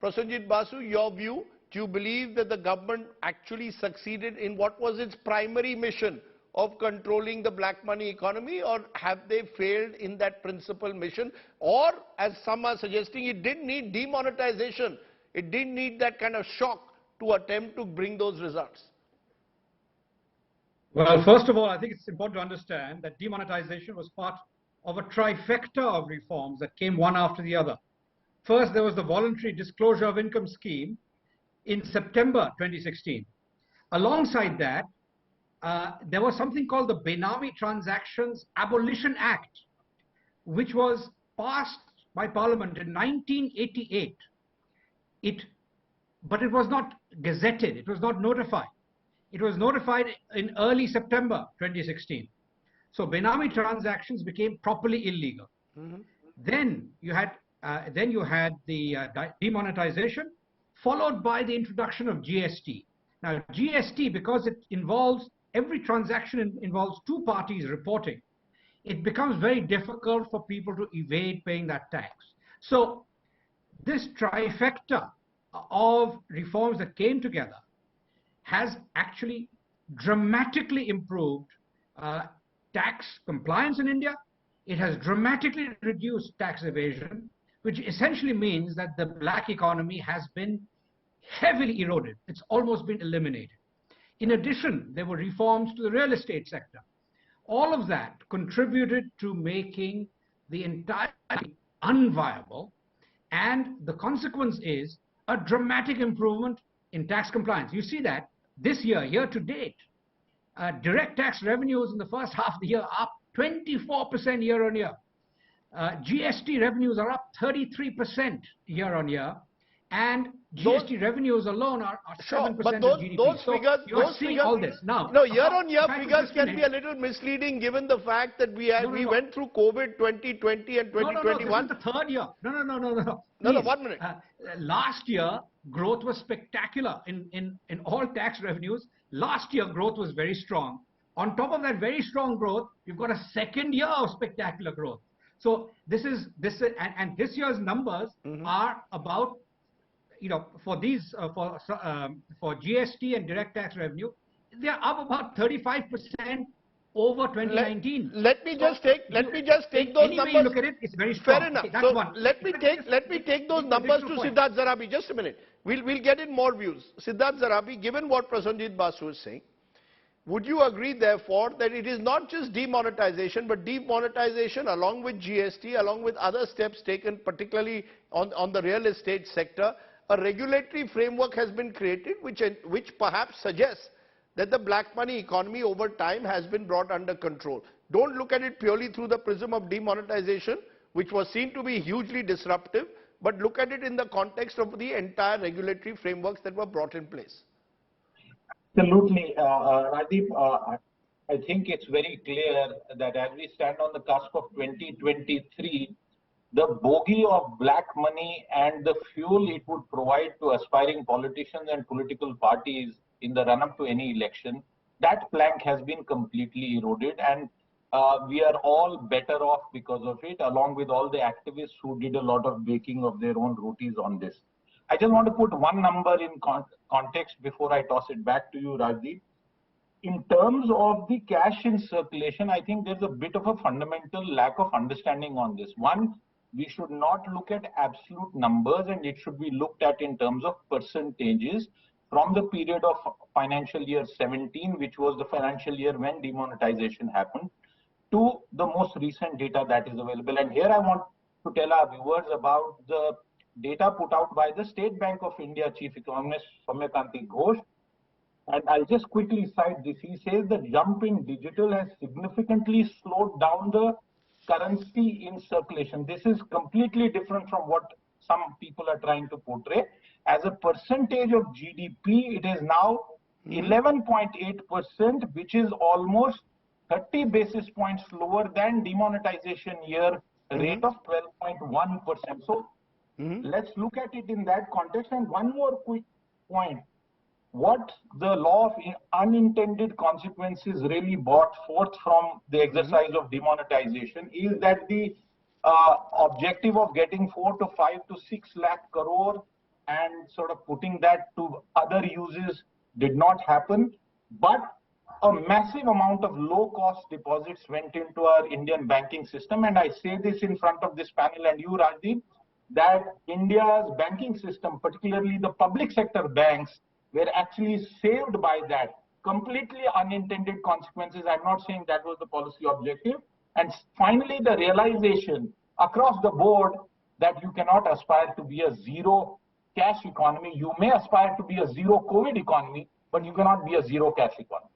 Prasenjit Basu, your view, do you believe that the government actually succeeded in what was its primary mission of controlling the black money economy, or have they failed in that principal mission? Or, as some are suggesting, it didn't need demonetization. It didn't need that kind of shock to attempt to bring those results. Well, first of all, I think it's important to understand that demonetization was part of a trifecta of reforms that came one after the other. First, there was the voluntary disclosure of income scheme in September 2016. Alongside that, there was something called the Benami Transactions Abolition Act, which was passed by Parliament in 1988. But it was not gazetted, it was not notified. It was notified in early September 2016. So Benami transactions became properly illegal. Then you had the demonetization, followed by the introduction of GST. Now GST, because it involves, every transaction involves two parties reporting, it becomes very difficult for people to evade paying that tax. So this trifecta of reforms that came together has actually dramatically improved tax compliance in India. It has dramatically reduced tax evasion, which essentially means that the black economy has been heavily eroded. It's almost been eliminated. In addition, there were reforms to the real estate sector. All of that contributed to making the entire unviable, and the consequence is a dramatic improvement in tax compliance. You see that this year, year to date, direct tax revenues in the first half of the year are up 24% year on year. GST revenues are up 33% year on year, and GST revenues alone are 7% of GDP. Those figures, you're seeing all this now. No, year-on-year figures can be a little misleading given the fact that we went through COVID 2020 and 2021. No, this is the third year. No. No, 1 minute. Last year, growth was spectacular in all tax revenues. Last year, growth was very strong. On top of that very strong growth, you've got a second year of spectacular growth. So this year's numbers are about, for GST and direct tax revenue, they're up about 35% over 2019. Let me just take those numbers. You look at it, it's very strong. Fair enough. Okay, that's one. Let me take those numbers to Siddharth Zarabi. Just a minute. We'll get in more views. Siddharth Zarabi, given what Prasenjit Basu is saying, would you agree, therefore, that it is not just demonetization, but demonetization along with GST, along with other steps taken, particularly on the real estate sector, a regulatory framework has been created which perhaps suggests that the black money economy over time has been brought under control? Don't look at it purely through the prism of demonetization, which was seen to be hugely disruptive, but look at it in the context of the entire regulatory frameworks that were brought in place. Absolutely. Rajdeep, I think it's very clear that as we stand on the cusp of 2023, the bogey of black money and the fuel it would provide to aspiring politicians and political parties in the run-up to any election, that plank has been completely eroded, and we are all better off because of it, along with all the activists who did a lot of baking of their own rotis on this. I just want to put one number in context before I toss it back to you, Rajdeep. In terms of the cash in circulation, I think there's a bit of a fundamental lack of understanding on this. One, we should not look at absolute numbers, and it should be looked at in terms of percentages from the period of financial year 17, which was the financial year when demonetization happened, to the most recent data that is available. And here I want to tell our viewers about the data put out by the State Bank of India Chief Economist Soumyakanti Ghosh. And I'll just quickly cite this. He says the jump in digital has significantly slowed down the currency in circulation. This is completely different from what some people are trying to portray. As a percentage of GDP, it is now 11.8%, which is almost 30 basis points lower than demonetization year rate of 12.1%. So let's look at it in that context. And one more quick point. What the law of unintended consequences really brought forth from the exercise of demonetization is that the objective of getting 4 to 5 to 6 lakh crore and sort of putting that to other uses did not happen. But a massive amount of low-cost deposits went into our Indian banking system. And I say this in front of this panel and you, Rajdeep, that India's banking system, particularly the public sector banks, were actually saved by that. Completely unintended consequences. I'm not saying that was the policy objective. And finally, the realization across the board that you cannot aspire to be a zero cash economy. You may aspire to be a zero COVID economy, but you cannot be a zero cash economy.